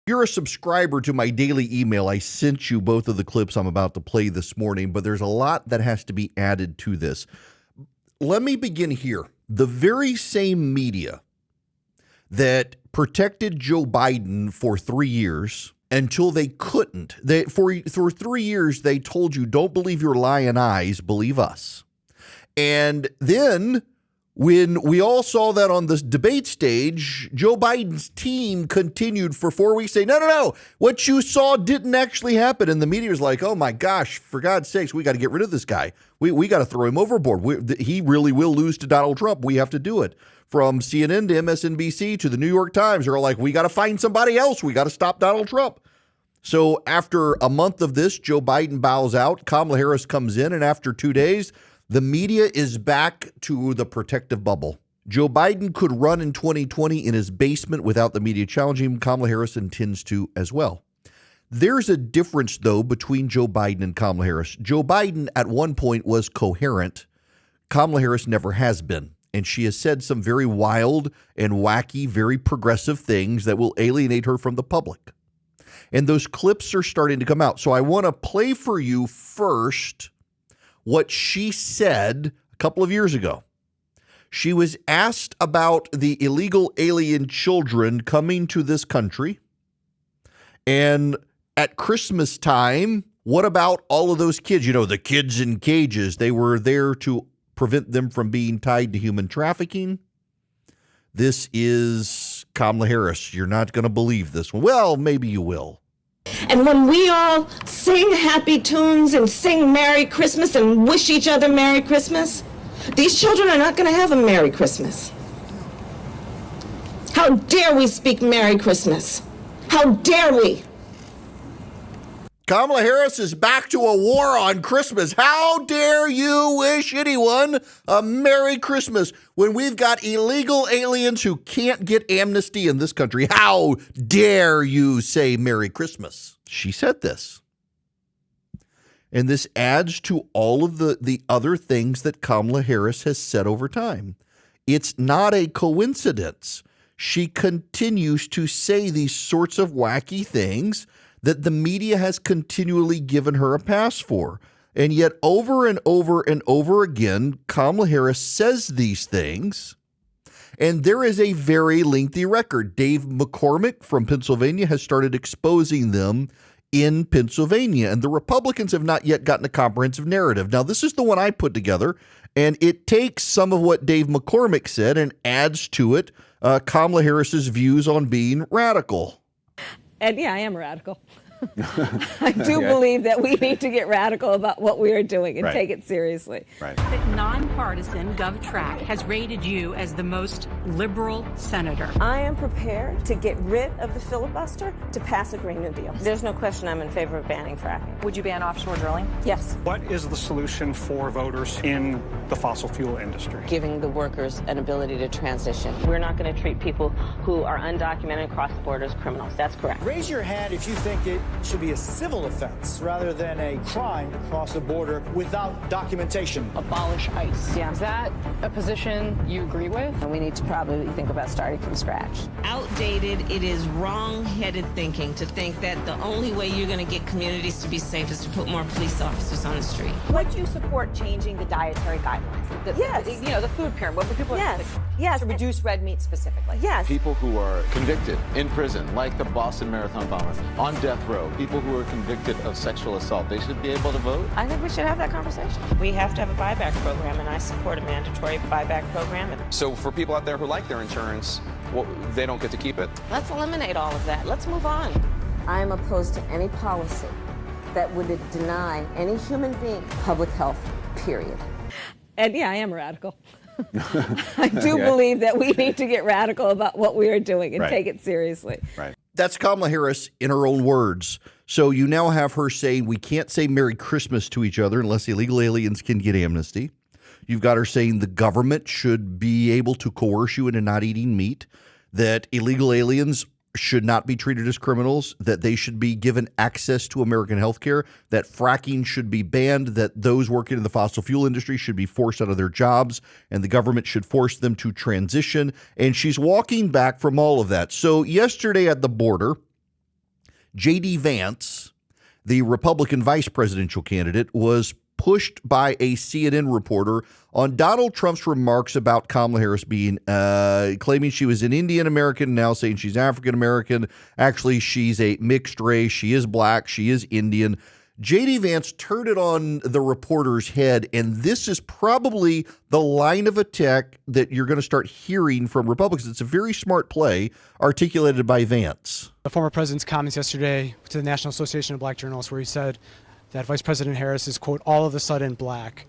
You're a subscriber to my daily email. I sent you both of the clips I'm about to play this morning, but there's a lot that has to be added to this. Let me begin here. The very same media that protected Joe Biden for 3 years until they couldn't. For 3 years, they told you, don't believe your lying eyes, believe us. And then when we all saw that on this debate stage, Joe Biden's team continued for 4 weeks saying, no, what you saw didn't actually happen. And the media was like, oh my gosh, for God's sakes, we got to get rid of this guy. We got to throw him overboard. He really will lose to Donald Trump. We have to do it. From CNN to MSNBC to the New York Times, they're like, we got to find somebody else. We got to stop Donald Trump. So after a month of this, Joe Biden bows out. Kamala Harris comes in, and after 2 days, the media is back to the protective bubble. Joe Biden could run in 2020 in his basement without the media challenging him. Kamala Harris intends to as well. There's a difference, though, between Joe Biden and Kamala Harris. Joe Biden at one point was coherent. Kamala Harris never has been. And she has said some very wild and wacky, very progressive things that will alienate her from the public. And those clips are starting to come out. So I want to play for you first what she said a couple of years ago. She was asked about the illegal alien children coming to this country. And at Christmas time, what about all of those kids? You know, the kids in cages. They were there to prevent them from being tied to human trafficking. This is Kamala Harris. You're not going to believe this one. Well, maybe you will. And when we all sing happy tunes and sing Merry Christmas and wish each other Merry Christmas, these children are not going to have a Merry Christmas. How dare we speak Merry Christmas? How dare we? Kamala Harris is back to a war on Christmas. How dare you wish anyone a Merry Christmas when we've got illegal aliens who can't get amnesty in this country? How dare you say Merry Christmas? She said this. And this adds to all of the other things that Kamala Harris has said over time. It's not a coincidence. She continues to say these sorts of wacky things that the media has continually given her a pass for. And yet over and over and over again, Kamala Harris says these things, and there is a very lengthy record. Dave McCormick from Pennsylvania has started exposing them in Pennsylvania, and the Republicans have not yet gotten a comprehensive narrative. Now, this is the one I put together, and it takes some of what Dave McCormick said and adds to it Kamala Harris's views on being radical. And yeah, I am radical. I do believe that we need to get radical about what we are doing and take it seriously. Right. The nonpartisan GovTrack has rated you as the most liberal senator. I am prepared to get rid of the filibuster to pass a Green New Deal. There's no question I'm in favor of banning fracking. Would you ban offshore drilling? Yes. What is the solution for voters in the fossil fuel industry? Giving the workers an ability to transition. We're not going to treat people who are undocumented across the border as criminals. That's correct. Raise your hand if you think it should be a civil offense rather than a crime to cross the border without documentation. Abolish ICE. Yeah. Is that a position you agree with? And we need to probably think about starting from scratch. Outdated, it is wrong-headed thinking to think that the only way you're going to get communities to be safe is to put more police officers on the street. Would you support changing the dietary guidelines? Yes. You know, the food pyramid. What people Yes. to reduce red meat specifically. Yes. People who are convicted in prison, like the Boston Marathon bomber, on death row, people who are convicted of sexual assault, they should be able to vote? I think we should have that conversation. We have to have a buyback program, and I support a mandatory buyback program. So for people out there who like their insurance, well, they don't get to keep it? Let's eliminate all of that. Let's move on. I am opposed to any policy that would deny any human being public health, period. And yeah, I am radical. I do believe that we need to get radical about what we are doing and take it seriously. Right. That's Kamala Harris in her own words. So you now have her saying we can't say Merry Christmas to each other unless illegal aliens can get amnesty. You've got her saying the government should be able to coerce you into not eating meat, that illegal aliens should not be treated as criminals, that they should be given access to American health care, that fracking should be banned, that those working in the fossil fuel industry should be forced out of their jobs, and the government should force them to transition. And she's walking back from all of that. So yesterday at the border, JD Vance, the Republican vice presidential candidate, was pushed by a CNN reporter on Donald Trump's remarks about Kamala Harris being claiming she was an Indian American, now saying she's African American. Actually, she's a mixed race. She is black. She is Indian. JD Vance turned it on the reporter's head, and this is probably the line of attack that you're going to start hearing from Republicans. It's a very smart play articulated by Vance. The former president's comments yesterday to the National Association of Black Journalists, where he said that Vice President Harris is, quote, all of a sudden black.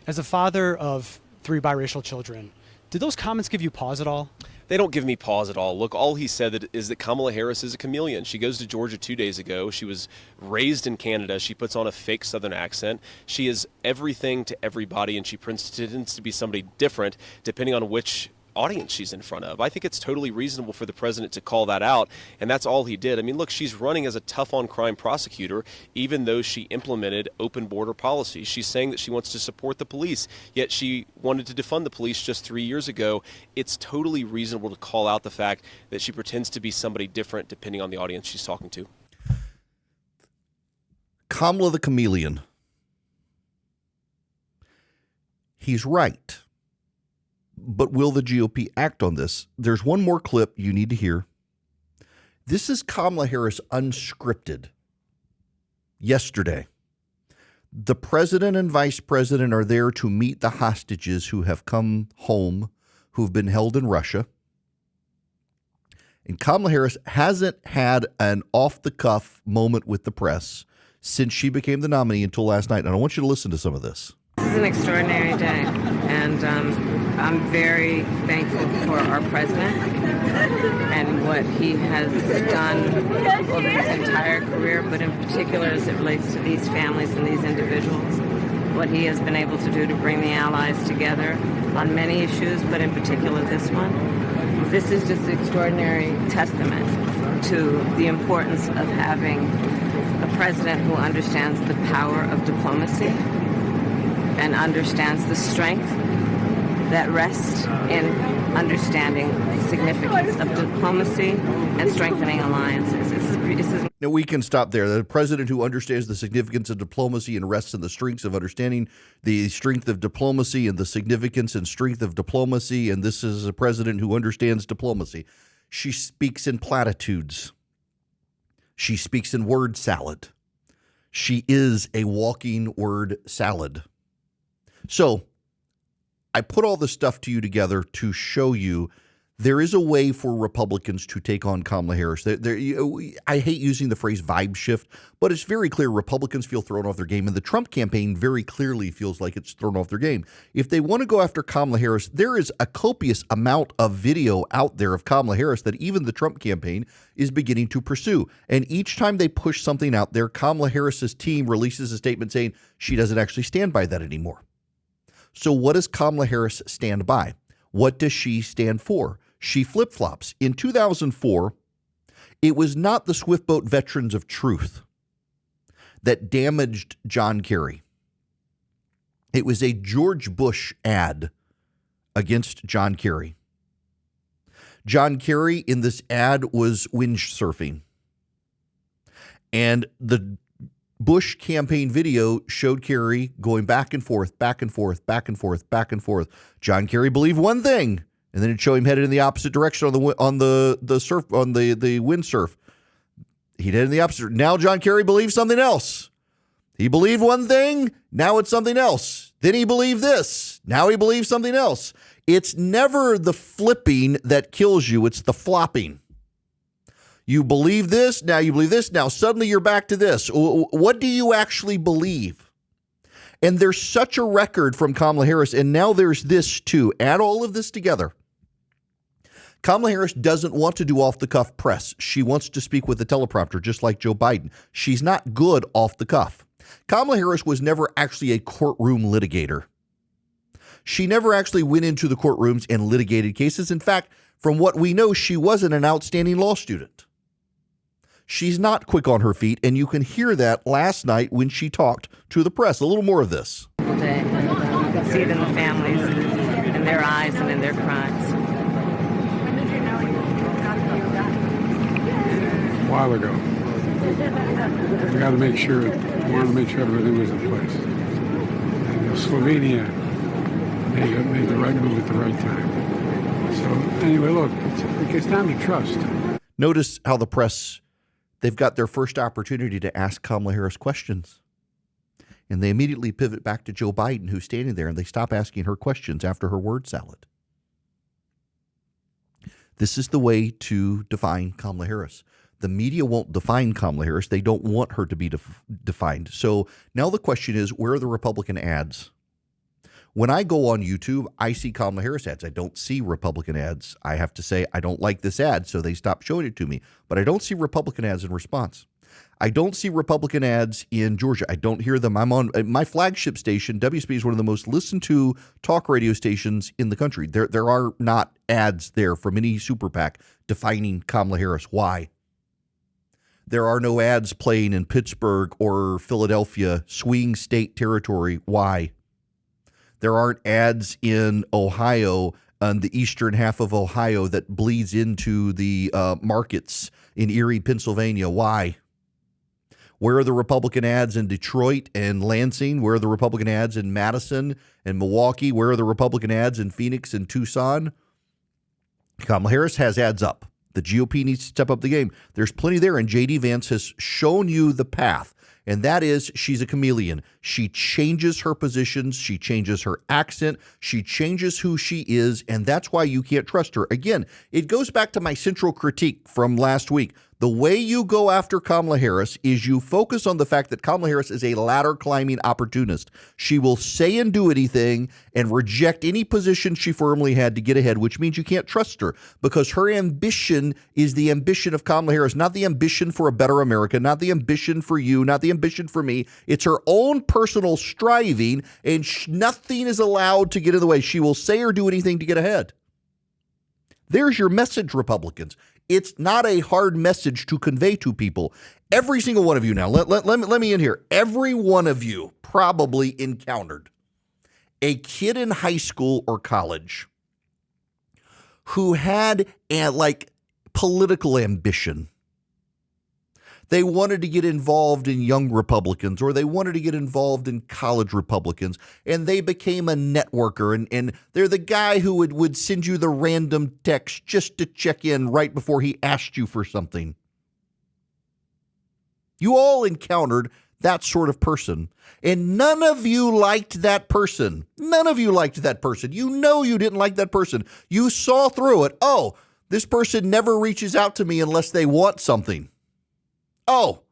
As a father of 3 biracial children, did those comments give you pause at all? They don't give me pause at all. Look, all he said is that Kamala Harris is a chameleon. She goes to Georgia 2 days ago. She was raised in Canada. She puts on a fake Southern accent. She is everything to everybody, and she pretends to be somebody different depending on which audience she's in front of. I think it's totally reasonable for the president to call that out, and that's all he did. I mean, look, she's running as a tough-on-crime prosecutor, even though she implemented open border policies. She's saying that she wants to support the police, yet she wanted to defund the police just 3 years ago. It's totally reasonable to call out the fact that she pretends to be somebody different depending on the audience she's talking to. Kamala the chameleon. He's right. But will the GOP act on this? There's one more clip you need to hear. This is Kamala Harris unscripted. Yesterday, the president and vice president are there to meet the hostages who have come home, who've been held in Russia. And Kamala Harris hasn't had an off-the-cuff moment with the press since she became the nominee until last night. And I want you to listen to some of this. This is an extraordinary day, and I'm very thankful for our president and what he has done over his entire career, but in particular as it relates to these families and these individuals, what he has been able to do to bring the allies together on many issues, but in particular this one. This is just an extraordinary testament to the importance of having a president who understands the power of diplomacy and understands the strength that rests in understanding the significance of diplomacy and strengthening alliances. Now we can stop there. The president who understands the significance of diplomacy and rests in the strengths of understanding the strength of diplomacy and the significance and strength of diplomacy. And this is a president who understands diplomacy. She speaks in platitudes. She speaks in word salad. She is a walking word salad. So I put all this stuff to you together to show you there is a way for Republicans to take on Kamala Harris. I hate using the phrase vibe shift, but it's very clear Republicans feel thrown off their game, and the Trump campaign very clearly feels like it's thrown off their game. If they want to go after Kamala Harris, there is a copious amount of video out there of Kamala Harris that even the Trump campaign is beginning to pursue. And each time they push something out there, Kamala Harris's team releases a statement saying she doesn't actually stand by that anymore. So what does Kamala Harris stand by? What does she stand for? She flip-flops. In 2004, it was not the Swiftboat Veterans of Truth that damaged John Kerry. It was a George Bush ad against John Kerry. John Kerry in this ad was windsurfing. And the Bush campaign video showed Kerry going back and forth, back and forth, back and forth, back and forth. John Kerry believed one thing, and then it'd show him headed in the opposite direction on the windsurf. He'd head in the opposite. Now John Kerry believes something else. He believed one thing, now it's something else. Then he believed this, now he believes something else. It's never the flipping that kills you, it's the flopping. You believe this, now you believe this, now suddenly you're back to this. What do you actually believe? And there's such a record from Kamala Harris, and now there's this too. Add all of this together. Kamala Harris doesn't want to do off-the-cuff press. She wants to speak with a teleprompter, just like Joe Biden. She's not good off the cuff. Kamala Harris was never actually a courtroom litigator. She never actually went into the courtrooms and litigated cases. In fact, from what we know, she wasn't an outstanding law student. She's not quick on her feet, and you can hear that last night when she talked to the press. A little more of this. You can see it in the families, in their eyes, and in their cries. A while ago. We got to make sure, wanted to make sure everything was in place. And Slovenia made the right move at the right time. So anyway, look, it's time to trust. Notice how the press, they've got their first opportunity to ask Kamala Harris questions. And they immediately pivot back to Joe Biden, who's standing there, and they stop asking her questions after her word salad. This is the way to define Kamala Harris. The media won't define Kamala Harris. They don't want her to be defined. So now the question is, where are the Republican ads? When I go on YouTube, I see Kamala Harris ads. I don't see Republican ads. I have to say, I don't like this ad, so they stop showing it to me. But I don't see Republican ads in response. I don't see Republican ads in Georgia. I don't hear them. I'm on my flagship station. WSB is one of the most listened to talk radio stations in the country. There are not ads there from any super PAC defining Kamala Harris. Why? There are no ads playing in Pittsburgh or Philadelphia, swing state territory. Why? There aren't ads in Ohio, on the eastern half of Ohio, that bleeds into the markets in Erie, Pennsylvania. Why? Where are the Republican ads in Detroit and Lansing? Where are the Republican ads in Madison and Milwaukee? Where are the Republican ads in Phoenix and Tucson? Kamala Harris has ads up. The GOP needs to step up the game. There's plenty there, and JD Vance has shown you the path, and that is she's a chameleon. She changes her positions. She changes her accent. She changes who she is, and that's why you can't trust her. Again, it goes back to my central critique from last week. The way you go after Kamala Harris is you focus on the fact that Kamala Harris is a ladder-climbing opportunist. She will say and do anything and reject any position she firmly had to get ahead, which means you can't trust her because her ambition is the ambition of Kamala Harris, not the ambition for a better America, not the ambition for you, not the ambition for me. It's her own personal striving, and nothing is allowed to get in the way. She will say or do anything to get ahead. There's your message, Republicans. It's not a hard message to convey to people. Every single one of you now, let me in here. Every one of you probably encountered a kid in high school or college who had political ambition. They wanted to get involved in young Republicans, or they wanted to get involved in college Republicans, and they became a networker, and they're the guy who would send you the random text just to check in right before he asked you for something. You all encountered that sort of person, and none of you liked that person. None of you liked that person. You know you didn't like that person. You saw through it. Oh, this person never reaches out to me unless they want something. Oh,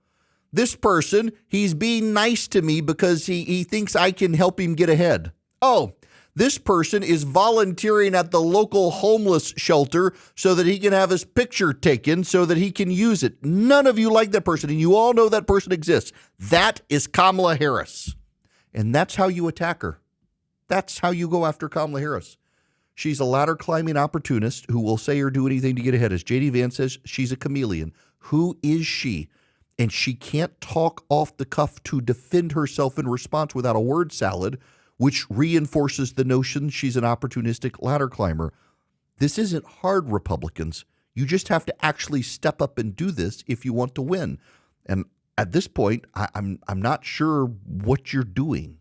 this person, he's being nice to me because he thinks I can help him get ahead. Oh, this person is volunteering at the local homeless shelter so that he can have his picture taken so that he can use it. None of you like that person, and you all know that person exists. That is Kamala Harris, and that's how you attack her. That's how you go after Kamala Harris. She's a ladder-climbing opportunist who will say or do anything to get ahead. As JD Vance says, she's a chameleon. Who is she? And she can't talk off the cuff to defend herself in response without a word salad, which reinforces the notion she's an opportunistic ladder climber. This isn't hard, Republicans. You just have to actually step up and do this if you want to win. And at this point, I'm not sure what you're doing.